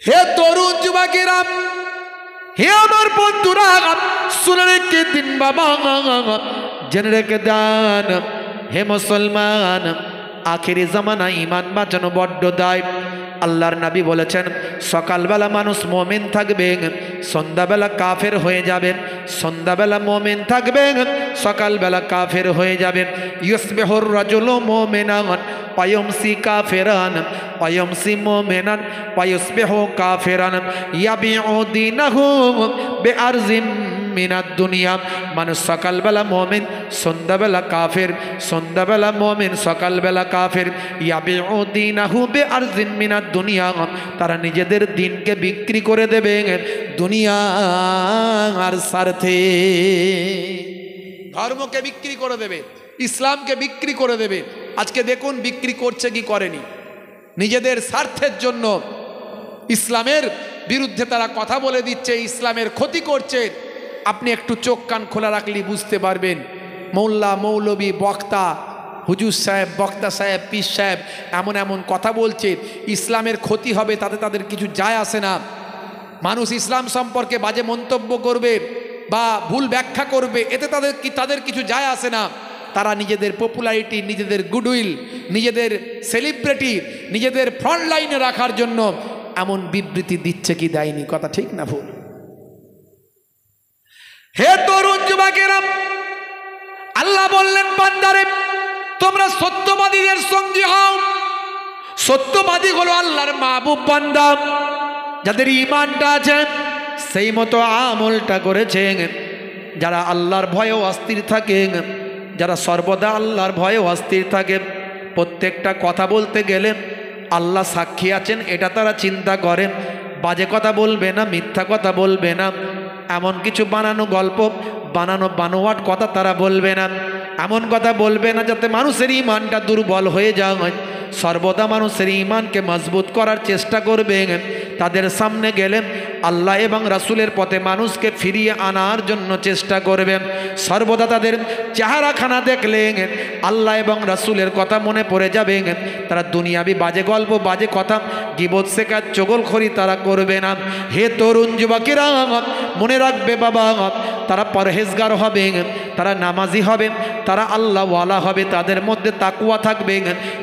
হে তরুণ যুবকেরা, হে আমার বন্ধুরা, শুনে রেখে দিন বাবা, জেনে রেখে দেন হে মুসলমান, আখেরি জামানা ঈমান বাঁচানো বড্ড দায়। আল্লাহর নবী বলেছেন, সকালবেলা মানুষ মুমিন থাকবে, সন্ধ্যাবেলা কাফের হয়ে যাবে। সন্ধ্যাবেলা মুমিন থাকবে, সকালবেলা কাফের হয়ে যাবে। ইউসবিহুর রাজুলু মুমিনান ওয়া ইউমসি কাফিরান ওয়া ইউমসি মুমিনান ওয়া ইউসবিহু কাফিরান ইয়াবিউ দীনাহু বিআরজিম মিনাদ দুনিয়া। মানুষ সকালবেলা মুমিন, সন্ধ্যাবেলা কাফের, সন্ধ্যাবেলা মুমিন, সকালবেলা কাফের। ইয়াবিউ দীনাহু বিআরজিম মিনাদ দুনিয়া, তারা নিজেদের দিনকে বিক্রি করে দেবে দুনিয়ার স্বার্থে। ধর্মকে বিক্রি করে দেবে, ইসলামকে বিক্রি করে দেবে। আজকে দেখুন বিক্রি করছে কি করেনি। নিজেদের স্বার্থের জন্য ইসলামের বিরুদ্ধে তারা কথা বলে দিচ্ছে, ইসলামের ক্ষতি করছে। আপনি একটু চোখ কান খোলা রাখলেই বুঝতে পারবেন। মোল্লা, মৌলবী, বক্তা, হুজুর সাহেব, বক্তা সাহেব, পীর সাহেব এমন এমন কথা বলছে, ইসলামের ক্ষতি হবে তাতে তাদের কিছু যায় আসে না। মানুষ ইসলাম সম্পর্কে বাজে মন্তব্য করবে বা ভুল ব্যাখ্যা করবে, এতে তাদের কিছু যায় আসে না। তারা নিজেদের পপুলারিটি, নিজেদের গুডউইল, নিজেদের সেলিব্রিটি, নিজেদের ফ্রন্ট লাইনে রাখার জন্য এমন বিবৃতি দিচ্ছে কি দেয়নি? কথা ঠিক না ভুল? হে তরুণ যুবকেরা, আল্লাহ বললেন বান্দারে, তোমরা সত্যবাদীদের সঙ্গী হও। সত্যবাদী হলো আল্লাহর মাহবুব বান্দা, যাদের ঈমানটা আছে, সেই মতো আমলটা করেছেন, যারা আল্লাহর ভয়ে অস্থির থাকে, যারা সর্বদা আল্লাহর ভয়ে অস্থির থাকে। প্রত্যেকটা কথা বলতে গেলে আল্লাহ সাক্ষী আছেন এটা তারা চিন্তা করেন। বাজে কথা বলবে না, মিথ্যা কথা বলবে না, এমন কিছু বানানো গল্প, বানানো বানোয়াট কথা তারা বলবে না। এমন কথা বলবে না যাতে মানুষের ঈমানটা দুর্বল হয়ে যায়। সর্বদা মানুষের ঈমানকে মজবুত করার চেষ্টা করবেন। তাদের সামনে গেলে আল্লাহ এবং রাসূলের পথে মানুষকে ফিরিয়ে আনার জন্য চেষ্টা করবেন। সর্বদা তাদের চেহারাখানা দেখলে আল্লাহ এবং রাসূলের কথা মনে পড়ে যাবে। তারা দুনিয়াবি বাজে গল্প, বাজে কথা, গীবত শেখার চগলখড়ি তারা করবে না। হে তরুণ যুবকেরা, মনে রাখবে বাবা, তারা পরহেজগার হবে, তারা নামাজি হবে, তারা আল্লাহওয়ালা হবে, তাদের মধ্যে তাকওয়া থাকবে।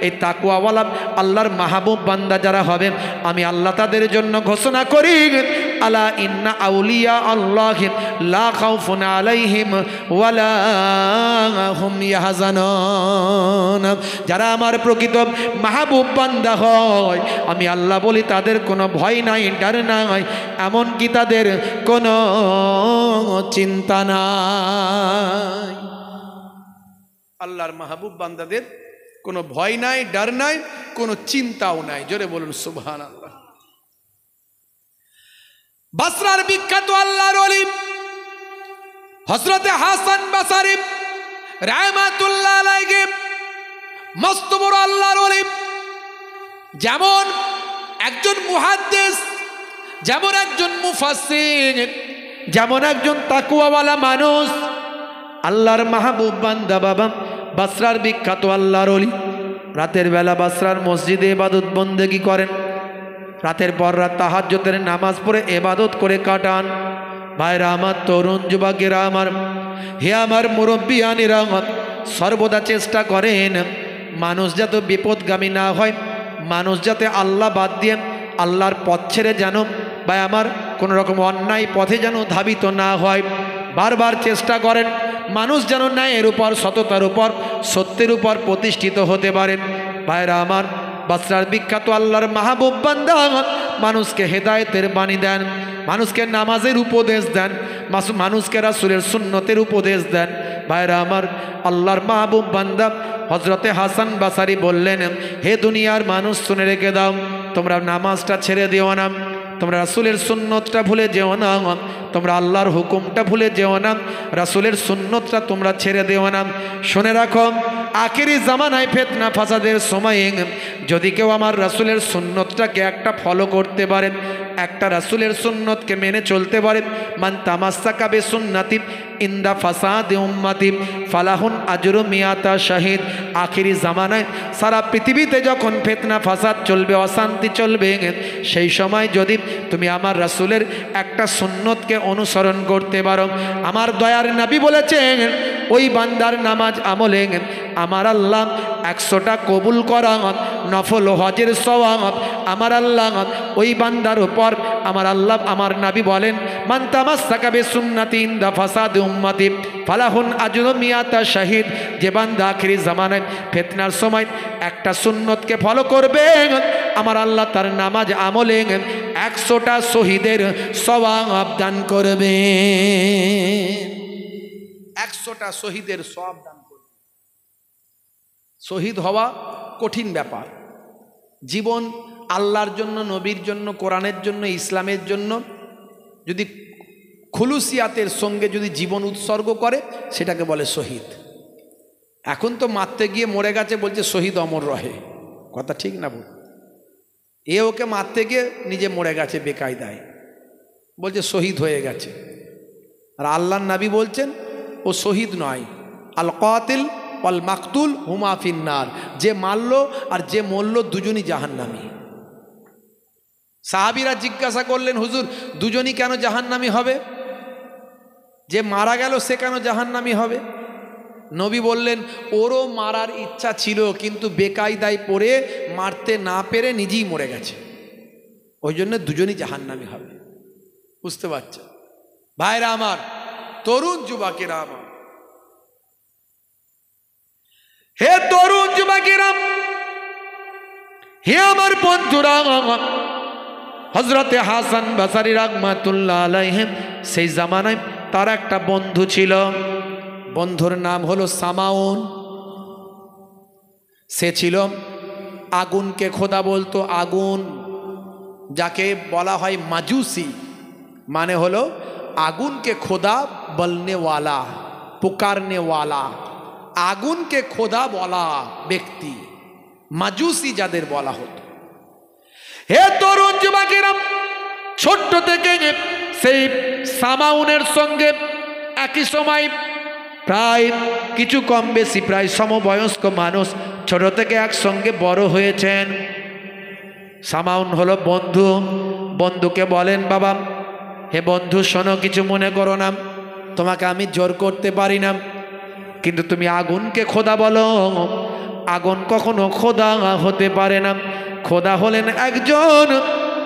এই তাকওয়াওয়ালা আল্লাহর মাহবুব বান্দা যারা হবে, আমি আল্লাহ তাদের জন্য ঘোষণা করি, আলা ইন্না আউলিয়া আল্লাহি লা খাউফুন আলাইহিম ওয়ালা হুম ইয়াহজানুন। যারা আমার প্রকৃত মাহবুব বান্দা হয়, আমি আল্লাহ বলি তাদের কোনো ভয় নাই, ডর নাই, এমনকি তাদের কোনো চিন্তা নাই। আল্লাহর মাহবুব বান্দাদের কোনো ভয় নাই, ডর নাই, কোনো চিন্তাও নাই। জোরে বলুন সুবহানাল্লাহ। বসরার বিখ্যাত আল্লাহর ওলি হযরতে হাসান বসরি রাহমাতুল্লাহ আলাইহি, মস্ত বড় আল্লাহর ওলি, যেমন একজন মুহাদ্দিস, যেমন একজন মুফাসসির, যেমন একজন তাকওয়াওয়ালা মানুষ, আল্লাহর মাহবুব বান্দা বাবা বসরার বিখ্যাত আল্লাহর ওলি। রাতের বেলা বসরার মসজিদে ইবাদত বন্দেগি করেন, রাতের পর রাত তাহাজ্জুদের নামাজ পড়ে ইবাদত করে কাটান। ভাইরা আমার, তরুণ যুবকেরা আমার, হে আমার মুরব্বিয়ানেরা, সর্বদা চেষ্টা করেন মানুষ যাতে বিপদগামী না হয়, মানুষ যাতে আল্লাহ বাদ দিয়ে আল্লাহর পথ ছেড়ে যেন বা আমার কোনো রকম অন্যায় পথে যেন ধাবিত না হয়। বারবার চেষ্টা করেন মানুষ যেন ন্যায়ের উপর, সততার উপর, সত্যের উপর প্রতিষ্ঠিত হতে পারেন। ভাইরা আমার, বসরার বিখ্যাত আল্লাহর মাহবুব বান্দা মানুষকে হেদায়েতের বাণী দেন, মানুষকে নামাজের উপদেশ দেন, মানুষকে রাসূলের সুন্নতের উপদেশ দেন। ভাইরা আমার, আল্লাহর মাহবুব বান্দা হযরতে হাসান বসরি বললেন, হে দুনিয়ার মানুষ, শুনে রেখে দাও, তোমরা নামাজটা ছেড়ে দিও না, তোমরা রাসূলের সুন্নতটা ভুলে যেও না, তোমরা আল্লাহর হুকুমটা ভুলে যেও না, রাসূলের সুন্নতটা তোমরা ছেড়ে দিও না। শুনে রাখো, আখিরি জামানায় ফিতনা ফাসাদের সময়ে যদি কেউ আমার রাসূলের সুন্নতটাকে একটা ফলো করতে পারে, একটা রাসূলের সুন্নতকে মেনে চলতে পারে, মান তামাসসাকা বিসুন্নতি ইনদা ফাসাদি উম্মতি ফালাহুন আজরু মিয়াতা শাহিদ। আখিরি জামানায় সারা পৃথিবীতে যখন ফিতনা ফাসাদ চলবে, অশান্তি চলবে, সেই সময় যদি তুমি আমার রাসূলের একটা সুন্নতকে অনুসরণ করতে পারো, আমার দয়ার নবী বলেছেন ওই বান্দার নামাজ আমলে আমার আল্লাহ 100টা কবুল করা নফল হজের সওয়াব আমার আল্লাহ ওই বান্দার উপর আমার আল্লাহ আমার নবী বলেন, মান তামাসসাকা বিসুন্নতি ইনদা ফাসাদি উম্মতি ফালাহুন আজরু মিয়াতা শাহিদ। যে বান্দা আখিরি জামানায় ফিতনার সময় একটা সুন্নতকে ফলো করবে, আমার আল্লাহ তার নামাজ আমলে 100টা শহীদের সওয়াব দান করবে। 100টা শহীদের সওয়াব দান করবে। শহীদ হওয়া কঠিন ব্যাপার। জীবন আল্লাহর জন্য, নবীর জন্য, কোরআনের জন্য, ইসলামের জন্য যদি খুলুসিয়াতের সঙ্গে যদি জীবন উৎসর্গ করে সেটাকে বলে শহীদ। এখন তো মারতে গিয়ে মরে গেছে, বলছে শহীদ অমর রহে। কথা ঠিক না বল? এ ওকে মারতে গিয়ে নিজে মরে গেছে বেকায়দায়, বলছে শহীদ হয়ে গেছে। আর আল্লাহর নবী বলছেন ও শহীদ নয়, আল কাতিল ওয়াল মাকতুল হুমা ফিন্নার। যে মারল আর যে মরল দুজনই জাহান্নামী। সাহাবীরা জিজ্ঞাসা করলেন, হুজুর দুজনই কেন জাহান্নামী হবে? যে মারা গেল সে কেন জাহান্নামী হবে? নবী বললেন ওরও মারার ইচ্ছা ছিল, কিন্তু বেকায়দায় পড়ে মারতে না পেরে নিজেই মরে গেছে, ওই জন্য দুজনই জাহান্নামী হবে। বুঝতে পারছেন ভাইরা আমার, তরুণ যুবকেরা আমার, হে তরুণ যুবকেরা, হে আমার বন্ধুরা, হযরতে হাসান বসরি রাহমাতুল্লাহ আলাইহি সেই জামানায় তার একটা বন্ধু ছিল, বন্ধুর নাম হলো সামাউন। সে ছিল আগুনকে খোদা বলতো। আগুন যাকে বলা হয় মাজুসি, মানে হলো আগুনকে খোদা বলনেওয়ালা, পুকারনেওয়ালা, আগুনকে খোদা বলা ব্যক্তি, মাজুসি যাদের বলা হতো। হে তরুণ যুবকেরা, ছোট্ট থেকে সেই সামাউনের সঙ্গে একই সময় প্রায় কিছু কম বেশি প্রায় সমবয়স্ক মানুষ ছোট থেকে একসঙ্গে বড় হয়েছেন। সামাউন হলো বন্ধু। বন্ধুকে বলেন, বাবা হে বন্ধু শোনো, কিছু মনে করো না, তোমাকে আমি জোর করতে পারি না, কিন্তু তুমি আগুনকে খোদা বলো। আগুন কখনো খোদা হতে পারে না। খোদা হলেন একজন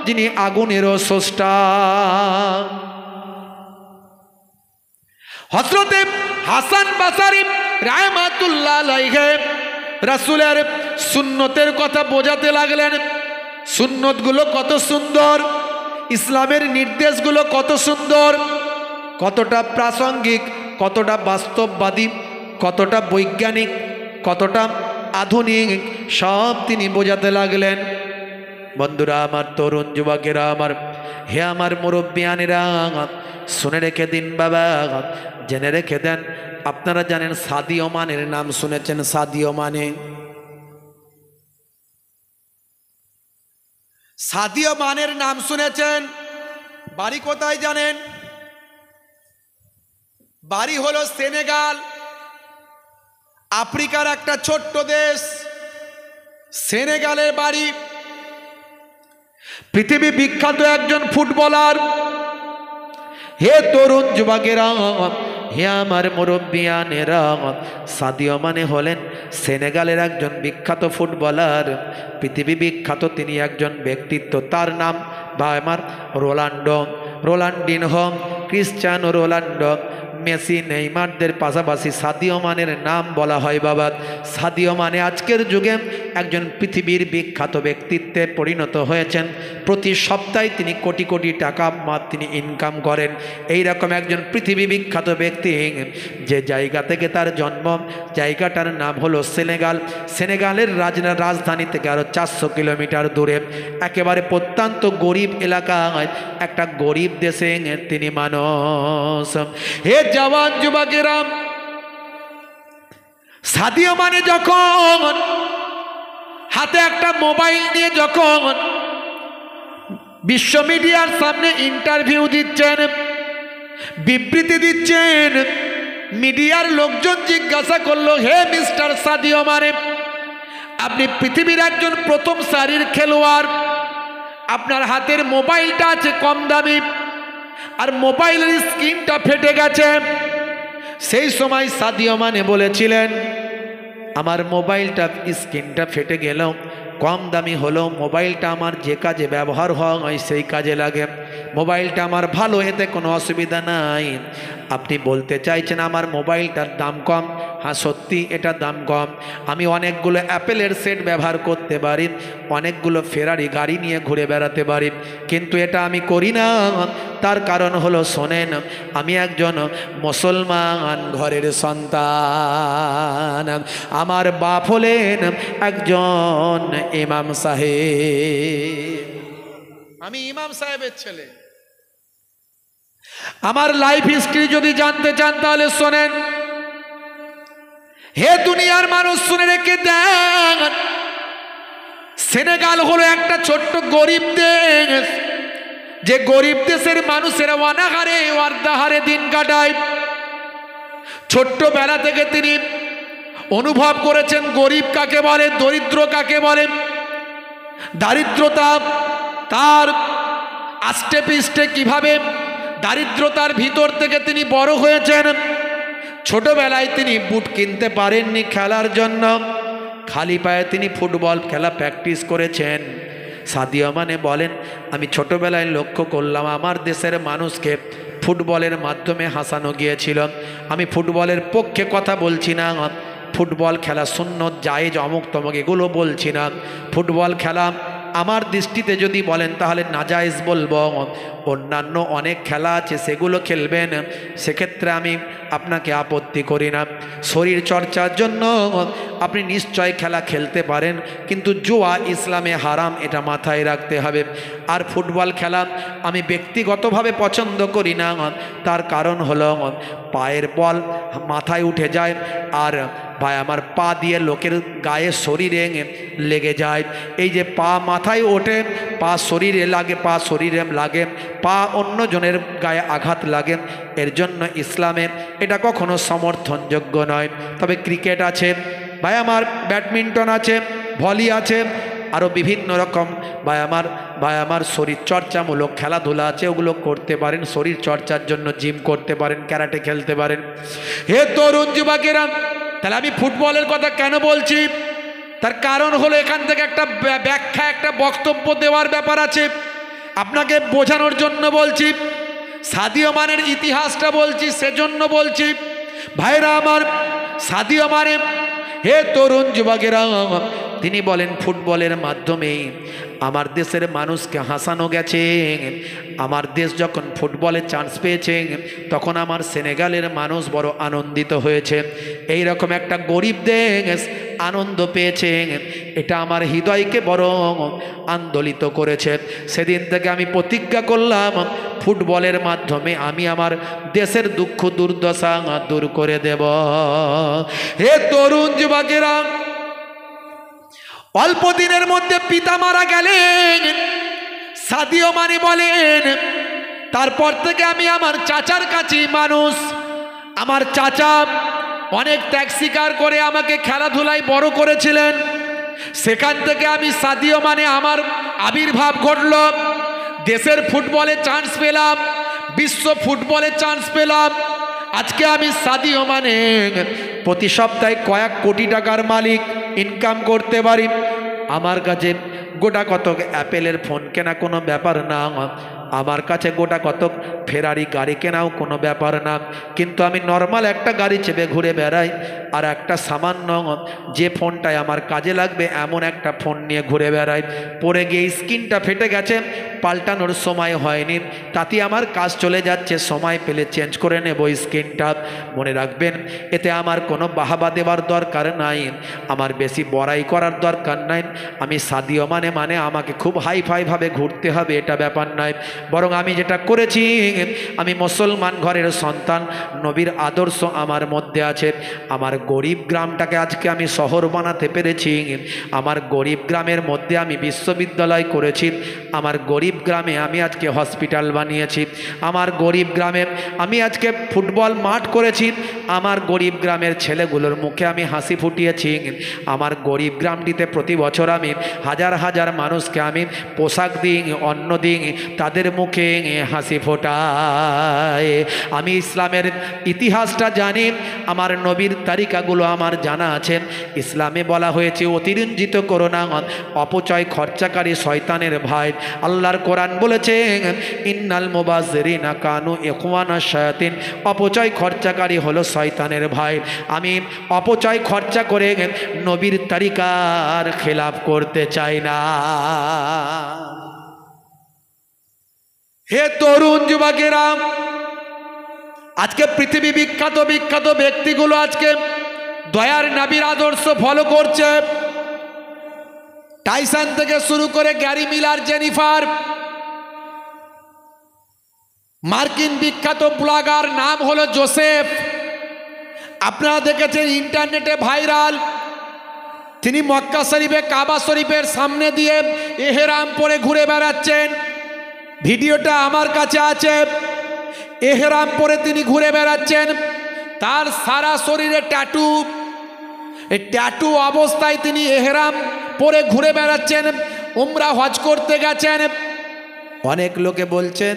যিনি আগুনেরও স্রষ্টা। হযরতে হাসান বসরি রাহমাতুল্লাহ আলাইহি রাসূলের সুন্নতের কথা বোঝাতে লাগলেন। সুন্নতগুলো কত সুন্দর, ইসলামের নির্দেশগুলো কত সুন্দর, কতটা প্রাসঙ্গিক, কতটা বাস্তববাদী, কতটা বৈজ্ঞানিক, কতটা আধুনিক, সব তিনি বোঝাতে লাগলেন। বন্ধুরা আমার, তরুণ যুবকেরা আমার, হে আমার মুরব্বিয়ানেরা, শুনে রেখে দিন বাবা, জেনে রেখে দেন। আপনারা জানেন সাদিও মানের নাম শুনেছেন? সাদিও মানে, সাদিও মানের নাম শুনেছেন? বাড়ি কোথায় জানেন? বাড়ি হলো সেনেগাল, আফ্রিকার একটা ছোট্ট দেশ। সেনেগালের বাড়ি। পৃথিবী বিখ্যাত একজন ফুটবলার। হে তরুণ যুবকেরা, হে আমার মুরব্বিয়ানেরা, সাদিও মানে হলেন সেনেগালের একজন বিখ্যাত ফুটবলার। পৃথিবী বিখ্যাত তিনি একজন ব্যক্তিত্ব। তার নাম বা আমার রোনাল্ডিনহো, ক্রিশ্চিয়ানো রোনাল্ডো, মেসি, নেইমারদের পাশাপাশি সাদিও মানের নাম বলা হয় বাবা। সাদিও মানে আজকের যুগে একজন পৃথিবীর বিখ্যাত ব্যক্তিত্বে পরিণত হয়েছেন। প্রতি সপ্তাহে তিনি কোটি কোটি টাকা তিনি ইনকাম করেন। এই রকম একজন পৃথিবী বিখ্যাত ব্যক্তি, যে জায়গা থেকে তার জন্ম, জায়গাটার নাম হলো সেনেগাল। সেনেগালের রাজধানী থেকে আরও 400 কিলোমিটার দূরে, একেবারে প্রত্যন্ত গরিব এলাকায় একটা গরিব দেশে তিনি মানুষ। হে জওয়ান যুবকেরা, সাদিও মানে যখন হাতে একটা মোবাইল নিয়ে যখন বিশ্ব মিডিয়ার সামনে ইন্টারভিউ দিচ্ছেন, বিবৃতি দিচ্ছেন। মিডিয়ার লোকজন জিজ্ঞাসা করলো, হে মিস্টার সাদিও মানে, আপনি পৃথিবীর একজন প্রথম সারির খেলোয়াড়, আপনার হাতের মোবাইলটা আছে কম দামি, আর মোবাইলের স্ক্রিনটা ফেটে গেছে। সেই সময় সাদিও মানে বলেছিলেন, আমার মোবাইলটা স্ক্রিনটা ফেটে গেলেও কম দামি হলেও মোবাইলটা আমার যে কাজে ব্যবহার হয় সেই কাজে লাগে, মোবাইলটা আমার ভালো, এতে কোনো অসুবিধা নাই। আপনি বলতে চাইছেন আমার মোবাইলটার দাম কম? হ্যাঁ সত্যি এটা দাম কম। আমি অনেকগুলো অ্যাপেলের সেট ব্যবহার করতে পারি, অনেকগুলো ফেরারি গাড়ি নিয়ে ঘুরে বেড়াতে পারি, কিন্তু এটা আমি করি না। তার কারণ হলো, শোনেন, আমি একজন মুসলমান ঘরের সন্তান, আমার বাপ হলেন একজন ইমাম সাহেব, আমি ইমাম সাহেবের ছেলে। আমার লাইফ হিস্ট্রি যদি জানতে চান তাহলে শোনেন। হে দুনিয়ার মানুষ, শুনে রেখে দেন, সেনেগাল হলো একটা ছোট্ট গরিব দেশ, যে গরিব দেশের মানুষেরা অনাহারে অর্ধাহারে দিন কাটায়। ছোট্টবেলা থেকে তিনি অনুভব করেছেন গরিব কাকে বলে, দরিদ্র কাকে বলে। দারিদ্রতা তার আষ্টে পৃষ্ঠে কিভাবে দারিদ্রতার ভিতর থেকে তিনি বড় হয়েছেন। ছোটবেলায় তিনি বুট কিনতে পারেননি খেলার জন্য, খালি পায়ে তিনি ফুটবল খেলা প্র্যাকটিস করেছেন। সাদিও মানে বলেন, আমি ছোটবেলায় লক্ষ্য করলাম আমার দেশের মানুষকে ফুটবলের মাধ্যমে হাসানো গিয়েছিল। আমি ফুটবলের পক্ষে কথা বলছি না, ফুটবল খেলা সুন্নত জায়েজ অমুক তমুক এগুলো বলছি না। ফুটবল খেলা আমার দৃষ্টিতে যদি বলেন তাহলে নাজায়েজ বলবো। অন্যান্য অনেক খেলা আছে সেগুলো খেলবেন, সেক্ষেত্রে আমি আপনাকে আপত্তি করি না। শরীর চর্চার জন্য আপনি নিশ্চয় খেলা খেলতে পারেন, কিন্তু জুয়া ইসলামে হারাম, এটা মাথায় রাখতে হবে। আর ফুটবল খেলা আমি ব্যক্তিগতভাবে পছন্দ করি না, তার কারণ হলো পায়ের বল মাথায় উঠে যায়, আর ভাই আমার পা দিয়ে লোকের গায়ে শরীরে লেগে যায়। এই যে পা মাথায় ওঠে, পা শরীরে লাগে, পা শরীরে লাগে, পা অন্যজনের গায়ে আঘাত লাগে, এর জন্য ইসলামে এটা কখনো সমর্থনযোগ্য নয়। তবে ক্রিকেট আছে ভাই আমার, ব্যাডমিন্টন আছে, ভলি আছে, আরও বিভিন্ন রকম ভাই আমার শরীর চর্চামূলক খেলাধুলা আছে, ওগুলো করতে পারেন। শরীর চর্চার জন্য জিম করতে পারেন, ক্যারাটে খেলতে পারেন। হে তরুণ যুবকেরা, তাহলে আমি ফুটবলের কথা কেন বলছি? তার কারণ হলো এখান থেকে একটা ব্যাখ্যা, একটা বক্তব্য দেওয়ার ব্যাপার আছে, আপনাকে বোঝানোর জন্য বলছি। সাদিও মানের ইতিহাসটা বলছি, সেজন্য বলছি। ভাইরা আমার, সাদিও মানে, হে তরুণ যুবকেরা, তিনি বলেন ফুটবলের মাধ্যমে আমার দেশের মানুষকে হাসানো গেছে। আমার দেশ যখন ফুটবলে চান্স পেয়েছে তখন আমার সেনেগালের মানুষ বড় আনন্দিত হয়েছে। এই রকম একটা গরিব দেশ আনন্দ পেয়েছে, এটা আমার হৃদয়কে বড় আন্দোলিত করেছে। সেদিন থেকে আমি প্রতিজ্ঞা করলাম ফুটবলের মাধ্যমে আমি আমার দেশের দুঃখ দুর্দশা দূর করে দেব। হে তরুণ যুবকেরা, অল্প দিনের মধ্যে পিতা মারা গেলেন। সাদিও মানে বলেন, তারপর থেকে আমি আমার চাচার কাছে মানুষ। আমার চাচা অনেক ত্যাগ স্বীকার করে আমাকে খেলাধুলায় বড় করেছিলেন। সেখান থেকে আমি সাদিও মানে আমার আবির্ভাব ঘটল। দেশের ফুটবলে চান্স পেলাম, বিশ্ব ফুটবলে চান্স পেলাম। আজকে আমি সাদিও মানে প্রতি সপ্তাহে কয়েক কোটি টাকার মালিক, ইনকাম করতে পারি। আমার কাছে গোটা কতক অ্যাপেলের ফোন কেনা কোনো ব্যাপার না, আমার কাছে গোটা কতক ফেরারি গাড়ি কেনাও কোনো ব্যাপার না, কিন্তু আমি নর্মাল একটা গাড়ি চেপে ঘুরে বেড়াই, আর একটা সামান্য যে ফোনটায় আমার কাজে লাগবে এমন একটা ফোন নিয়ে ঘুরে বেড়াই। পড়ে গিয়ে স্ক্রিনটা ফেটে গেছে, পাল্টানোর সময় হয়নি, তাতে আমার কাজ চলে যাচ্ছে, সময় পেলে চেঞ্জ করে নেব স্ক্রিনটা। মনে রাখবেন, এতে আমার কোনো বাহাবা দেওয়ার দরকার নাই, আমার বেশি বড়াই করার দরকার নাই। আমি সাদিও মানে আমাকে খুব হাইফাইভাবে ঘুরতে হবে এটা ব্যাপার নয়। বরং আমি যেটা করেছি, আমি মুসলমান ঘরের সন্তান, নবীর আদর্শ আমার মধ্যে আছে। আমার গরিব গ্রামটাকে আজকে আমি শহর বানাতে পেরেছি। আমার গরিব গ্রামের মধ্যে আমি বিশ্ববিদ্যালয় করেছি। আমার গরিব গ্রামে আমি আজকে হসপিটাল বানিয়েছি। আমার গরিব গ্রামে আমি আজকে ফুটবল মাঠ করেছি। আমার গরিব গ্রামের ছেলেগুলোর মুখে আমি হাসি ফুটিয়েছি। আমার গরিব গ্রামটিতে প্রতি বছর আমি হাজার হাজার মানুষকে আমি পোশাক দিই, অন্ন দিই, তাদের মুখে হাসি ফোটাই। আমি ইসলামের ইতিহাসটা জানি, আমার নবীর তারিকাগুলো আমার জানা আছে। ইসলামে বলা হয়েছে অতিরঞ্জিত করো না, অপচয় খরচাকারী শয়তানের ভাই। আল্লাহর কোরআন বলেছে ইন্নাল মুবাজ্জিরিনা কানু ইখওয়ানা শায়াতিন, অপচয় খরচাকারী হলো শয়তানের ভাই। আমি অপচয় খরচা করে নবীর তারিকার খেলাফ করতে চাই না। হে তরুণ যুবকেরা, আজকে পৃথিবী বিখ্যাত বিখ্যাত ব্যক্তিগুলো আজকে দয়ার নবীর আদর্শ ফলো করছে। টাইসন থেকে শুরু করে গ্যারি মিলার, জেনিফার, মার্কিন বিখ্যাত ব্লগার নাম হলো জোসেফ, আপনারা দেখেছেন ইন্টারনেটে ভাইরাল। তিনি মক্কা শরীফে, কাবা শরীফের সামনে দিয়ে এহরাম পরে ঘুরে বেড়াচ্ছেন। ভিডিওটা আমার কাছে আছে। এহরাম পরে তিনি ঘুরে বেড়াচ্ছেন, তার সারা শরীরে ট্যাটু। এই ট্যাটু অবস্থায় তিনি এহরাম পরে ঘুরে বেড়াচ্ছেন, উমরা হজ করতে গেছেন। অনেক লোকে বলছেন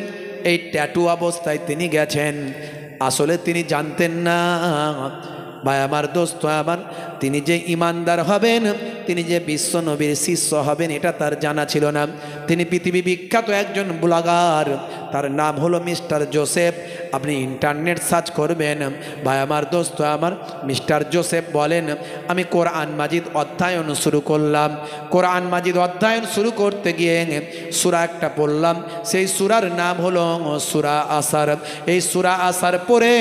এই ট্যাটু অবস্থায় তিনি গেছেন, আসলে তিনি জানতেন না। ভাই আমার, দোস্ত আমার, তিনি যে ইমানদার হবেন, তিনি যে বিশ্ব নবীর শিষ্য হবেন, এটা তার জানা ছিল না। তিনি পৃথিবী বিখ্যাত একজন ব্লগার, তার নাম হলো মিস্টার জোসেফ। আপনি ইন্টারনেট সার্চ করবেন। ভাই আমার, দোস্ত আমার, মিস্টার জোসেফ বলেন আমি কোরআন মাজিদ অধ্যয়ন শুরু করলাম। কোরআন মাজিদ অধ্যয়ন শুরু করতে গিয়ে সূরা একটা পড়লাম, সেই সূরার নাম হলো সূরা আসার। এই সূরা আসার পরে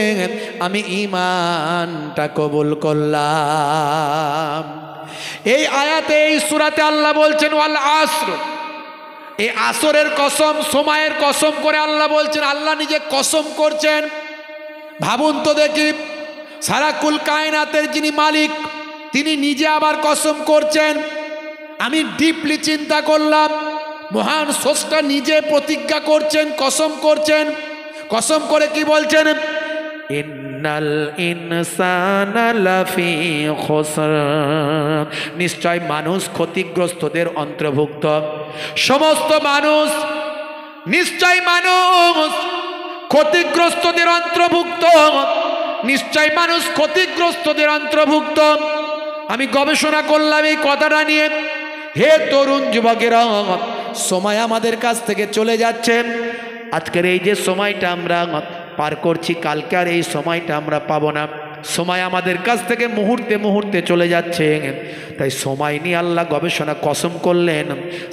আমি ঈমানটা কবুল করলাম। এই আয়াতে, এই সূরাতে আল্লাহ বলছেন ওয়াল আসর, এই আসরের কসম, সময়ের কসম করে আল্লাহ বলছেন। আল্লাহ নিজে কসম করছেন। ভাবুন তো দেখি, সারা কুল কায়নাতের যিনি মালিক, তিনি নিজে আবার কসম করছেন। আমি ডিপলি চিন্তা করলাম, মহান স্রষ্টা নিজে প্রতিজ্ঞা করছেন, কসম করছেন। কসম করে কি বলছেন? ইন্নাল ইনসানা লাফি খুসর, নিশ্চয় মানুষ ক্ষতিগ্রস্তদের অন্তর্ভুক্ত। সমস্ত মানুষ, নিশ্চয় মানুষ ক্ষতিগ্রস্তদের অন্তর্ভুক্ত। নিশ্চয় মানুষ ক্ষতিগ্রস্তদের অন্তর্ভুক্ত। আমি গবেষণা করলাম এই কথাটা নিয়ে। হে তরুণ যুবকেরা, সময় আমাদের কাছ থেকে চলে যাচ্ছে। আজকের এই যে সময়টা আমরা পার করছি, কালকে আর এই সময়টা আমরা পাবো না। সময় আমাদের কাছ থেকে মুহূর্তে মুহূর্তে চলে যাচ্ছে। তাই সময় নিয়ে আল্লাহ গবেষণা কসম করলেন।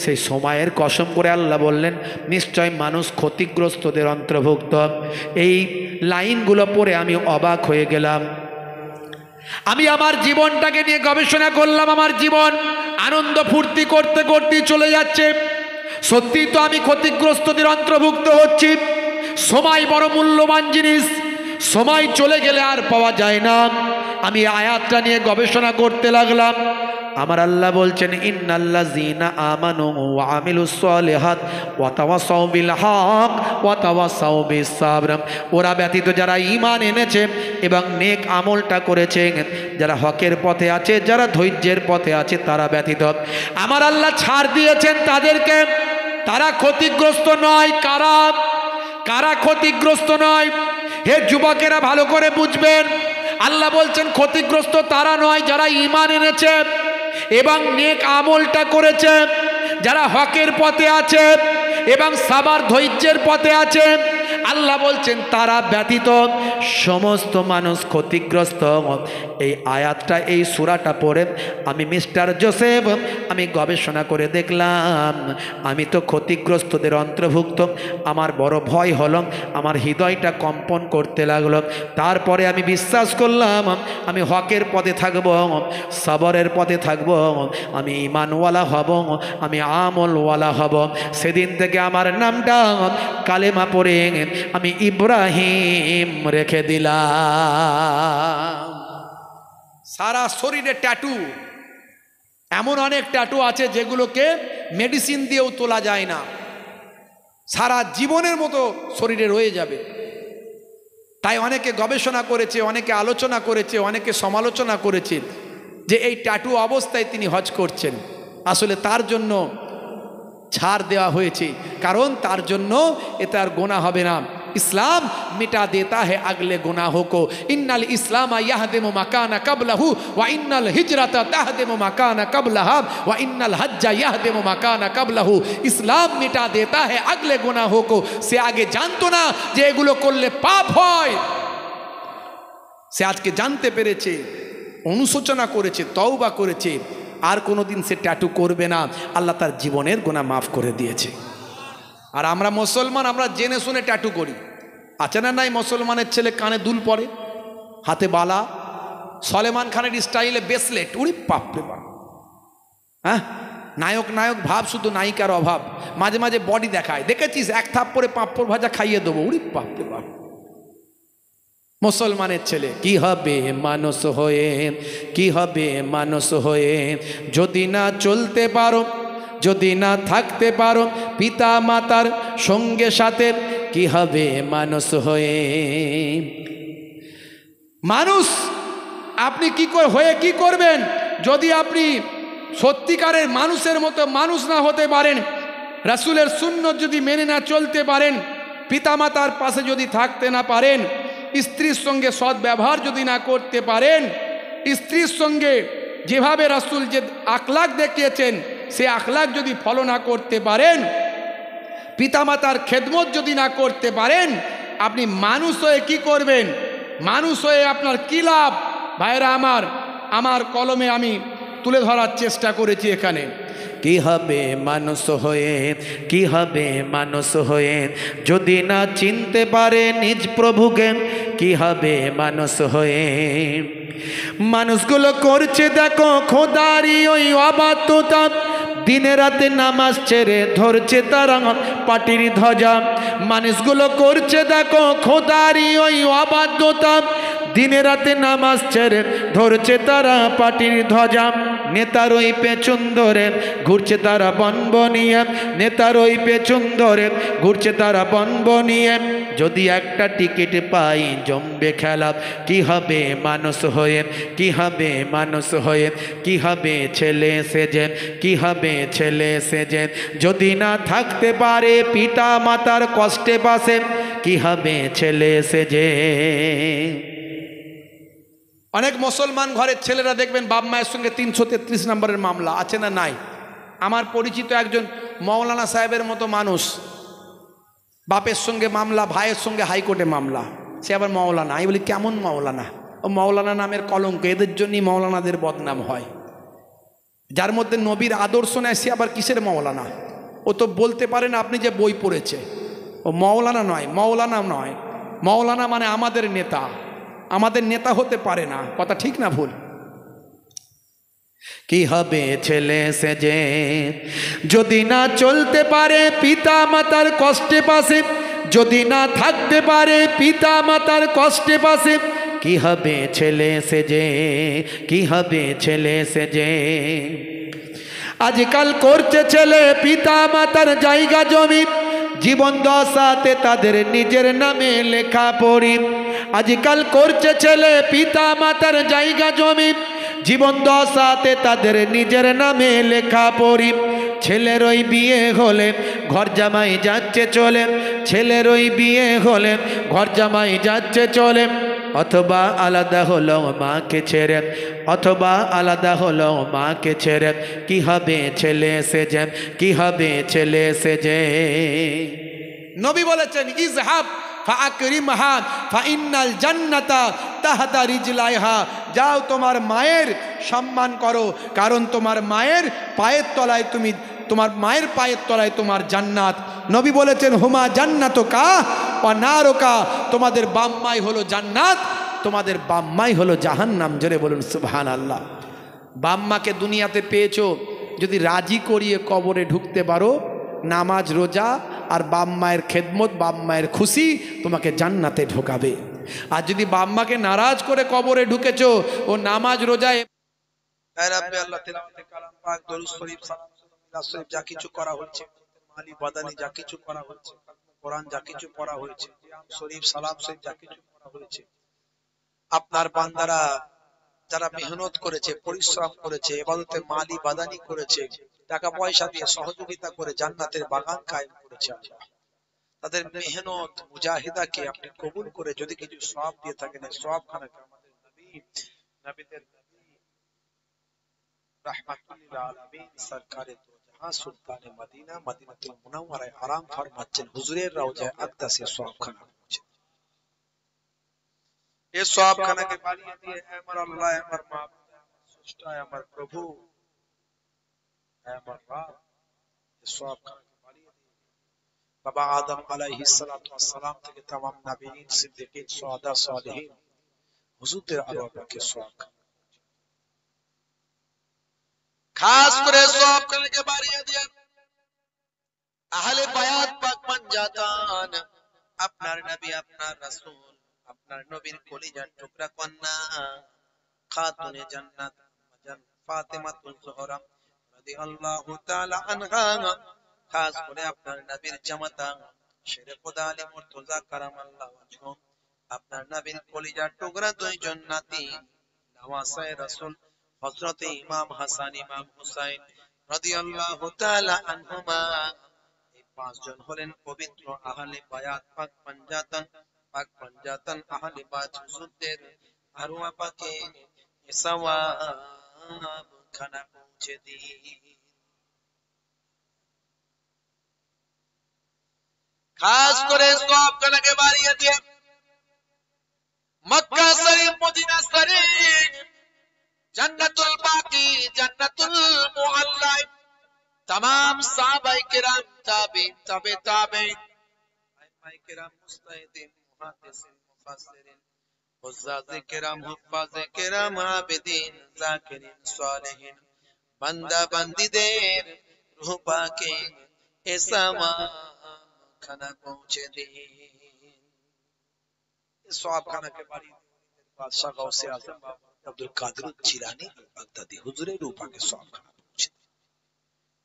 সেই সময়ের কসম করে আল্লাহ বললেন নিশ্চয় মানুষ ক্ষতিগ্রস্তদের অন্তর্ভুক্ত। এই লাইনগুলো পড়ে আমি অবাক হয়ে গেলাম। আমি আমার জীবনটাকে নিয়ে গবেষণা করলাম। আমার জীবন আনন্দ ফুর্তি করতে করতে চলে যাচ্ছে। সত্যি তো আমি ক্ষতিগ্রস্তদের অন্তর্ভুক্ত হচ্ছি। সময় বড় মূল্যবান জিনিস, সময় চলে গেলে আর পাওয়া যায় না। আমি আয়াতটা নিয়ে গবেষণা করতে লাগলাম। আমার আল্লাহ বলছেন ইন্নাল্লাযীনা আমানু ওয়া আমিলুস সলিহাত ওয়া তাওয়াসাউ বিল হক ওয়া তাওয়াসাউ বিস সাবর, ওরা ব্যতীত যারা ঈমান এনেছে এবং নেক আমলটা করেছে, যারা হকের পথে আছে, যারা ধৈর্যের পথে আছে, তারা ব্যতীত আমার আল্লাহ ছাড় দিয়েছেন তাদেরকে। তারা ক্ষতিগ্রস্ত নয়। কারা কারা ক্ষতিগ্রস্ত নয়? হে যুবকেরা, ভালো করে বুঝবেন। আল্লাহ বলছেন ক্ষতিগ্রস্ত তারা নয় যারা ঈমান এনেছে এবং নেক আমলটা করেছে, যারা হকের পথে আছে এবং সাবার ধৈর্যের পথে আছে। আল্লাহ বলছেন তারা ব্যতীত সমস্ত মানুষ ক্ষতিগ্রস্ত। এই আয়াতটা, এই সূরাটা পড়ে আমি মিস্টার জোসেফ, আমি গবেষণা করে দেখলাম আমি তো ক্ষতিগ্রস্তদের অন্তর্ভুক্ত। আমার বড় ভয় হলো, আমার হৃদয়টা কম্পন করতে লাগলো। তারপরে আমি বিশ্বাস করলাম আমি হকের পথে থাকব, সবরের পথে থাকব, আমি ঈমানওয়ালা হব, আমি আমলওয়ালা হব। সেদিন থেকে আমার নামটা কালেমা পড়ে আমি ইব্রাহিম রেখে দিলাম। সারা শরীরে ট্যাটু, এমন অনেক ট্যাটু আছে যেগুলোকে মেডিসিন দিয়েও তোলা যায় না, সারা জীবনের মতো শরীরে রয়ে যাবে। তাই অনেকে গবেষণা করেছে, অনেকে আলোচনা করেছে, অনেকে সমালোচনা করেছে যে এই ট্যাটু অবস্থায় তিনি হজ করছেন। আসলে তার জন্য ছাড় দেওয়া হয়েছে, কারণ তার জন্য এতে আর গোনা হবে না। ইসলাম মিটা দেতা হে আগলে গুনাহো কো। ইন্নাল ইসলামা ইয়াহদিমু মাকানা কাবলাহু ওয়া ইন্নাল হিজরাতা তাহদিমু মাকানা কাবলাহা ওয়া ইন্নাল হজ্জা ইয়াহদিমু মাকানা কাবলাহু। ইসলাম মিটা দেতা হে আগলে গুনাহো কো। সে আগে জানতো না যে এগুলো করলে পাপ হয়, সে আজকে জানতে পেরেছে, অনুশোচনা করেছে, তওবা করেছে, আর কোনোদিন সে ট্যাটু করবে না। আল্লাহ তার জীবনের গুনাহ মাফ করে দিয়েছে। আর আমরা মুসলমান, আমরা জেনে শুনে ট্যাটু করি। আছে না নাই মুসলমানের ছেলে কানে দুল পরে, হাতে বালা, সলেমান খানের স্টাইলে ব্রেসলেট, উড়ি বাপরে বাপ। হ্যাঁ, নায়ক নায়ক ভাব, শুধু নায়িকার অভাব। মাঝে মাঝে বডি দেখায়, দেখেছিস, এক থাপ পরে পাঁপড় ভাজা খাইয়ে দেবো, উড়ি বাপরে বাপ। মুসলমানের ছেলে কি হবে মানুষ হয়ে, কি হবে মানুষ হয়ে যদি না চলতে পারো, যদি না থাকতে পারো পিতা মাতার সঙ্গে সাথে, কি হবে মানুষ হয়ে। মানুষ আপনি কি হয়ে কি করবেন যদি আপনি সত্যিকারের মানুষের মতো মানুষ না হতে পারেন, রাসূলের সুন্নত যদি মেনে না চলতে পারেন, পিতামাতার পাশে যদি থাকতে না পারেন, স্ত্রীর সঙ্গে সৎ ব্যবহার যদি না করতে পারেন, স্ত্রীর সঙ্গে যেভাবে রাসূল যে আখলাক দেখিয়েছেন সে আখলাক যদি ফলো না করতে পারেন, পিতামাতার খেদমত যদি না করতে পারেন, আপনি মানুষ হয়ে কি করবেন? মানুষ হয়ে আপনার কি লাভ? ভাইরা আমার কলমে আমি তুলে ধরার চেষ্টা করেছি এখানে। কি হবে মানুষ হয়ে, কি হবে মানুষ হয়ে যদি না চিনতে পারে নিজ প্রভুকে, কি হবে মানুষ হয়ে। মানুষগুলো করছে দেখো খোদারি ওই অবাধ্যতা, দিনে রাতে নামাজ ছেড়ে ধরছে তারা পাটির ধ্বজা। মানুষগুলো করছে দেখো খোদারি ওই অবাধ্যতা, দিনে রাতে নামাজ ছেড়ে ধরছে তারা পাটির ধ্বজা। নেতার ওই পেছন ধরে ঘুরছে তারা বনবনিয়ে, নেতার ওই পেছন ধরে ঘুরছে তারা বনবনিয়ে। যদি একটা টিকিট পাই জমবে খেলা, কি হবে মানুষ হয়ে, কি হবে মানুষ হয়ে, কি হবে ছেলে সেজে, কি হবে ছেলে সেজে যদি না থাকতে পারে পিতা মাতার কষ্টে পাশে, কি হবে ছেলে সেজে। অনেক মুসলমান ঘরের ছেলেরা দেখবেন বাপ মায়ের সঙ্গে 333 নম্বরের মামলা আছে না নাই? আমার পরিচিত একজন মৌলানা সাহেবের মতো মানুষ, বাপের সঙ্গে মামলা, ভাইয়ের সঙ্গে হাইকোর্টে মামলা, সে আবার মৌলানা। আমি বলি কেমন মৌলানা? ও মৌলানা নামের কলঙ্ক, এদের জন্যই মৌলানাদের বদনাম হয়। যার মধ্যে নবীর আদর্শ নেয় সে আবার কিসের মৌলানা? ও তো বলতে পারে না আপনি যে বই পড়েছে। ও মৌলানা নয়, মৌলানা নয়, মৌলানা মানে আমাদের নেতা। আমাদের নেতা হতে পারে না, কথা ঠিক না ভুল? কি হবে ছেলে সেজে যদি না চলতে পারে পিতা মাতার কষ্টে পাশে, যদি না থাকতে পারে পিতা মাতার কষ্টে পাশে, কি হবে ছেলে সেজে, কি হবে ছেলে সেজে। আজকাল করছে ছেলে পিতা মাতার জায়গা জমি, জীবন দশাতে তাদের নিজের নামে লেখা পড়ি। আজকাল করছে ছেলে পিতা মাতার জায়গা জমি, জীবন দশাতে তাদের নিজের নামে লেখা পড়ি। ছেলের ওই বিয়ে হলে ঘর জামাই যাচ্ছে চলে, ছেলের ওই বিয়ে হলে ঘর জামাই যাচ্ছে চলে। অথবা আলাদা হলো মাকে ছেড়ে, অথবা আলাদা হলো মাকে ছেড়ে, কি হবে ছেলে সেজে, কি হবে ছেলে সেজে। নবী বলেছেন ইজহাব ফাআকরিমহা ফাইন্নাল জান্নাতা তাহতা রিজলাইহা। যাও তোমার মায়ের সম্মান করো, কারণ তোমার মায়ের পায়ের তলায় তুমি, তোমার মায়ের পায়ের তলায় তোমার জান্নাত। নবী বলেছেন হুমা জান্নাতুকা ওয়া নারুকা, তোমাদের বাম্মাই হলো জান্নাত, তোমাদের বাম্মাই হলো জাহান্নাম। জোরে বলুন সুবহানাল্লাহ। বাম্মাকে দুনিয়াতে পেয়েছো, যদি রাজি করিয়ে কবরে ঢুকতে পারো, নামাজ রোজা আর বাপ মায়ের খেদমত, বাপ মায়ের খুশি তোমাকে জান্নাতে ঢোকাবে। আর যদি বাপ মাকে নারাজ করে কবরে ঢুকেছো, ও নামাজ রোজায় যা কিছু করা হচ্ছে, মালি বাদানি যা কিছু করা হচ্ছে, কোরআন যা কিছু পড়া হয়েছে, শরীফ সালাম শরীফ যা কিছু করা হয়েছে, আপনার বান্দারা যারা মেহনত করেছে, পরিশ্রম করেছে, ইবাদতে মালি বাদানি করেছে, টাকা পয়সা দিয়ে সহযোগিতা করে জান্নাতের বাগান কায়েম করেছে আল্লাহ, তাদের মেহনত মুজাহিদাকে আপনি কবুল করে যদি কিছু সওয়াব দিয়ে থাকেন, সওয়াব খানাকে আমাদের নবী, নবীদের নবী রাহমাতুল লিল আলামিন সরকারে দো জাহান সুলতানে মদিনা মদিনাতুল মুনাওয়ারায় আরাম ফরমাচ্ছেন, হুজুরের রওজায়ে আকদাসে সওয়াব খানা পৌঁছে। এই সওয়াব খানাকে বাড়িয়ে দিয়ে আমার আল্লাহ, আমার মাবুদ, আমার স্রষ্টা, আমার প্রভু, আমার রব, এই সওয়াব খানাকে বাড়িয়ে দিয়ে বাবা আদম আলাইহিস সালাতু ওয়াস সালাম থেকে तमाम নবীন, সিদ্দিকিন, শুহাদা, সালেহিন, হুজুরদের আরওয়াহকে সওয়াব খাস করে সওয়াব খানাকে বাড়িয়ে দিয়ে আহলে বায়াত পাক পাঞ্জাতান, আপনার নবী, আপনার রাসূল, আপনার নবীর কলিজার টুকরা কন্যা খাতুনে জান্নাত ফাতেমাতুল জোহরা রাদিয়াল্লাহু তাআলা আনহা, খাস করে আপনার নবীর জামাতা শেরে খোদা আলী মুর্তজা কারামাল্লাহু ওয়াজহু, আপনার নবীর কলিজার টুকরা দুইজন নাতি নওয়াসায়ে রাসূল হযরত ইমাম হাসান, ইমাম হুসাইন রাদিয়াল্লাহু তাআলা আনহুমা, এই পাঁচজন হলেন পবিত্র আহলে বায়াত পাক পাঞ্জাতান আহলে বায়াত হুজুরদের আরওয়াহ পাকে সওয়াব খানা পৌঁছে দিন। খাস করে সওয়াব খানাকে বাড়িয়ে দিয়ে মক্কা শরীফ, মদিনা শরীফ, জান্নাতুল বাকি, জান্নাতুল মুআল্লা, तमाम সাহাবায়ে কেরাম, তাবিঈন, তাবে তাবিঈন, আইমায়ে কেরাম, মুজতাহিদিন, মুহাদ্দিসিন, মুফাসসিরিন, হুজ্জাজে কেরাম, হুফাজে কেরাম, আবেদিন, যাকিরিন, সালেহিন, বান্দা বান্দীদের রূহ পাকে এ সওয়াব খানা পৌঁছে দিন। সওয়াব খানাকে বাড়িয়ে বাদশাহ গাউসে আজম বাবা আব্দুল কাদের জিলানী বাগদাদি হুজুরের রূহ পাকে সওয়াব খানা পৌঁছে দিন।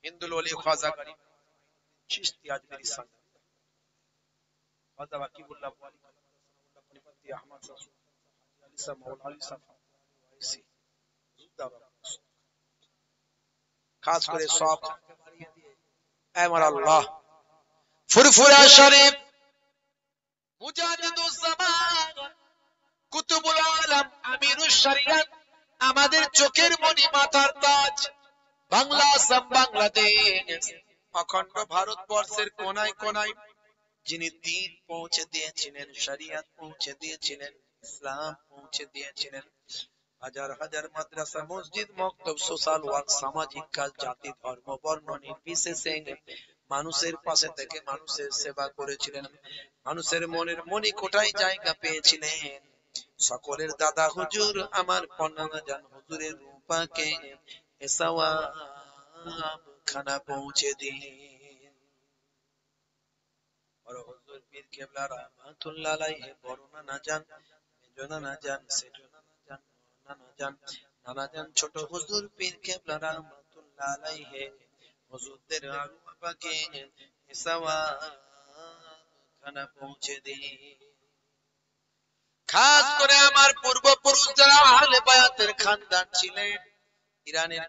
হিন্দুল ওলি খাজা গরিব চিশতি আজমেরি संत খাজা ওয়াকিবুল্লাহ ওয়ালি কালামুল্লাহ ফরিপতি আহমদ রাসূল আলী সাহেব মৌলা আলী সাহেব ওয়াইসি খাস করে সওয়াব খানাকে বাড়িয়ে দিয়ে আমার আল্লাহ ফুরফুরা শরীফ, মুজাদ্দিদুজ জামান, কুতুবুল আলম, আমিরুশ শরিয়ত, আমাদের চোখের মনি, মাথার তাজ, বাংলা আসাম, বাংলাদেশ, অখণ্ড ভারতবর্ষের কোনায় কোনায় যিনি দ্বীন পৌঁছে দিয়েছিলেন, শরিয়ত পৌঁছে দিয়েছিলেন, ইসলাম পৌঁছে দিয়েছিলেন, হাজার হাজার মাদ্রাসা, মসজিদ, মক্তব, সোশ্যাল ওয়ার্ক, সামাজিক কাজ, জাতি, ধর্ম, বর্ণ নির্বিশেষে মানুষের পাশে থেকে মানুষের সেবা করেছিলেন, মানুষের মনের মণিকোঠায় জায়গা পেয়েছিলেন। সকলের দাদা হুজুর আমার পন্না জান হুজুরের রূহ পাকে এ সওয়াব খানা পৌঁছে দিন। বড় হুজুর পীর কেবলা রাহমাতুল্লাহ আলাইহি বড়না না জান, মেজনা না জান, সেজনা না জান, নানা জান, নানা জান ছোট হুজুর পীর কেবলা রাহমাতুল্লাহ আলাইহি হুজুরদের আরওয়াহ পাকে এ সওয়াব খানা পৌঁছে দিন। খাস করে আমার পূর্বপুরুষ যারা আহলে বায়াতের খানদান ছিলেন, ইরানের